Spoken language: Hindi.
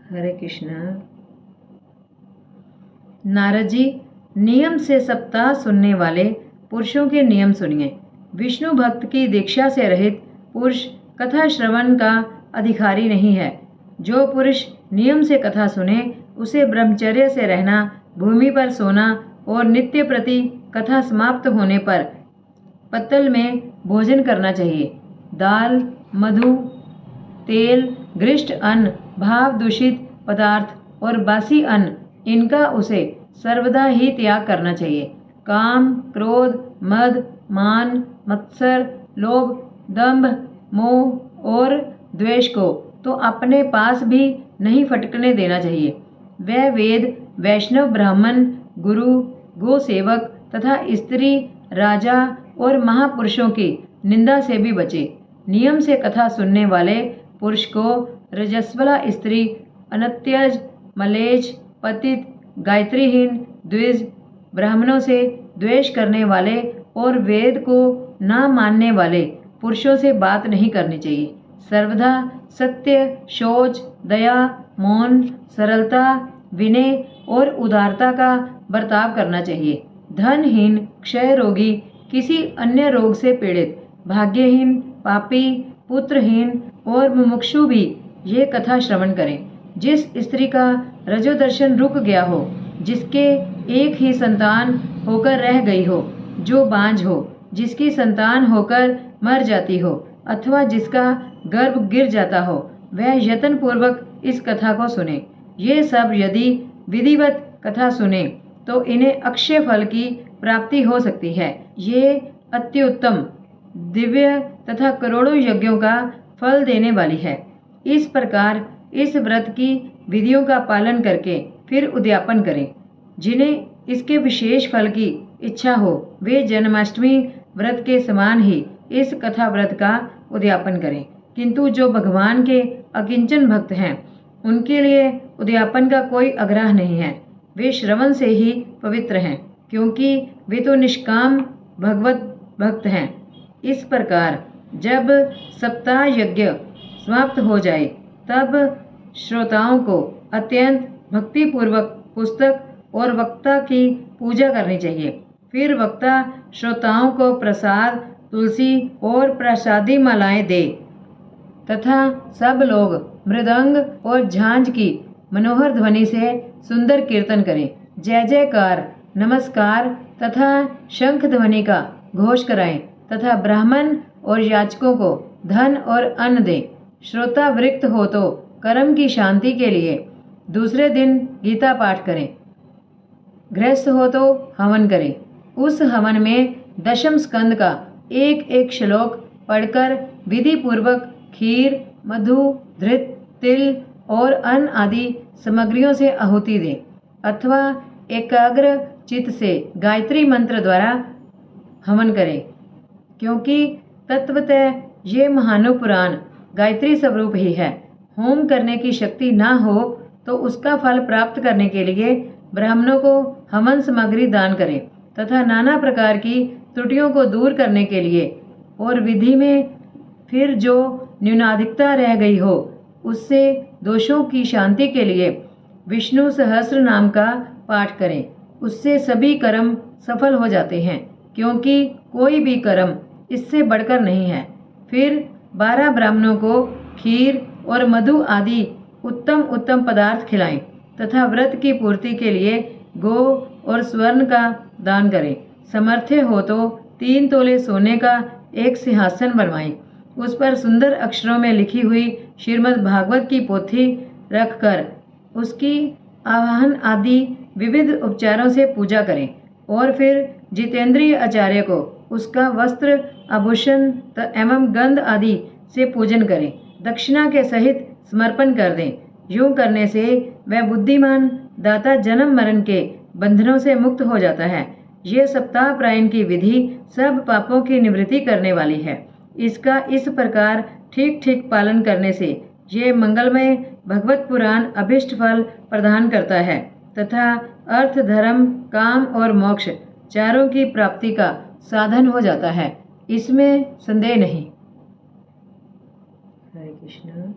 हरे कृष्णा। नारद जी, नियम से सप्ताह सुनने वाले पुरुषों के नियम सुनिए। विष्णु भक्त की दीक्षा से रहित पुरुष कथा श्रवण का अधिकारी नहीं है। जो पुरुष नियम से कथा सुने उसे ब्रह्मचर्य से रहना, भूमि पर सोना और नित्य प्रति कथा समाप्त होने पर पत्तल में भोजन करना चाहिए। दाल, मधु, तेल, घृष्ट अन्न, भाव दूषित पदार्थ और बासी अन्न, इनका उसे सर्वदा ही त्याग करना चाहिए। काम, क्रोध, मद, मान, मत्सर, लोभ, दंभ, मोह और द्वेष को तो अपने पास भी नहीं फटकने देना चाहिए। वह वेद, वैष्णव, ब्राह्मण, गुरु, गो सेवक तथा स्त्री, राजा और महापुरुषों की निंदा से भी बचे। नियम से कथा सुनने वाले पुरुष को रजस्वला स्त्री, अनत्यज, मलेच्छ, पतित, गायत्रीहीन, द्विज, ब्राह्मणों से द्वेष करने वाले और वेद को न मानने वाले पुरुषों से बात नहीं करनी चाहिए। सर्वदा सत्य, शौच, दया, मौन, सरलता, विनय और उदारता का बर्ताव करना चाहिए। धनहीन, क्षय रोगी, किसी अन्य रोग से पीड़ित, भाग्यहीन, पापी, पुत्रहीन और मुमुक्षु भी ये कथा श्रवण करें। जिस स्त्री का रजोदर्शन रुक गया हो, जिसके एक ही संतान होकर रह गई हो, जो बांझ हो, जिसकी संतान होकर मर जाती हो अथवा जिसका गर्भ गिर जाता हो, वह यत्न पूर्वक इस कथा को सुने। ये सब यदि विधिवत कथा सुने तो इन्हें अक्षय फल की प्राप्ति हो सकती है। ये अत्युत्तम, दिव्य तथा करोड़ों यज्ञों का फल देने वाली है। इस प्रकार इस व्रत की विधियों का पालन करके फिर उद्यापन करें। जिन्हें इसके विशेष फल की इच्छा हो वे जन्माष्टमी व्रत के समान ही इस कथा व्रत का उद्यापन करें। किंतु जो भगवान के अकिंचन भक्त हैं उनके लिए उद्यापन का कोई आग्रह नहीं है। वे श्रवण से ही पवित्र हैं, क्योंकि वे तो निष्काम भगवत भक्त हैं। इस प्रकार जब सप्ताह यज्ञ समाप्त हो जाए तब श्रोताओं को अत्यंत भक्तिपूर्वक पुस्तक और वक्ता की पूजा करनी चाहिए। फिर वक्ता श्रोताओं को प्रसाद, तुलसी और प्रसादी मालाएं दे तथा सब लोग मृदंग और झांझ की मनोहर ध्वनि से सुंदर कीर्तन करें। जय जयकार, नमस्कार तथा शंख ध्वनि का घोष कराएं तथा ब्राह्मण और याचकों को धन और अन्न दें। श्रोता वृक्त हो तो कर्म की शांति के लिए दूसरे दिन गीता पाठ करें। गृहस्थ हो तो हवन करें। उस हवन में दशम स्कंद का एक एक श्लोक पढ़कर विधि पूर्वक खीर, मधु, घृत, तिल और अन्न आदि सामग्रियों से आहुति दें अथवा एकाग्र चित्त से गायत्री मंत्र द्वारा हवन करें, क्योंकि तत्वतः ये महानुपुराण गायत्री स्वरूप ही है। होम करने की शक्ति ना हो तो उसका फल प्राप्त करने के लिए ब्राह्मणों को हवन सामग्री दान करें तथा नाना प्रकार की त्रुटियों को दूर करने के लिए और विधि में फिर जो न्यूनाधिकता रह गई हो उससे दोषों की शांति के लिए विष्णु सहस्त्र नाम का पाठ करें। उससे सभी कर्म सफल हो जाते हैं, क्योंकि कोई भी कर्म इससे बढ़कर नहीं है। फिर 12 ब्राह्मणों को खीर और मधु आदि उत्तम उत्तम पदार्थ खिलाएं तथा व्रत की पूर्ति के लिए गो और स्वर्ण का दान करें। समर्थ हो तो 3 तोले सोने का एक सिंहासन बनवाएं। उस पर सुंदर अक्षरों में लिखी हुई श्रीमद् भागवत की पोथी रखकर उसकी आवाहन आदि विविध उपचारों से पूजा करें और फिर जितेंद्रिय आचार्य को उसका वस्त्र, आभूषण एवं गंध आदि से पूजन करें। दक्षिणा के सहित समर्पण कर दें। यूं करने से वह बुद्धिमान दाता जन्म मरण के बंधनों से मुक्त हो जाता है। ये सप्ताह प्रायण की विधि सब पापों की निवृत्ति करने वाली है। इसका इस प्रकार ठीक ठीक पालन करने से ये मंगलमय भगवत पुराण अभिष्ट फल प्रदान करता है तथा अर्थ, धर्म, काम और मोक्ष चारों की प्राप्ति का साधन हो जाता है। इसमें संदेह नहीं। हरे कृष्ण।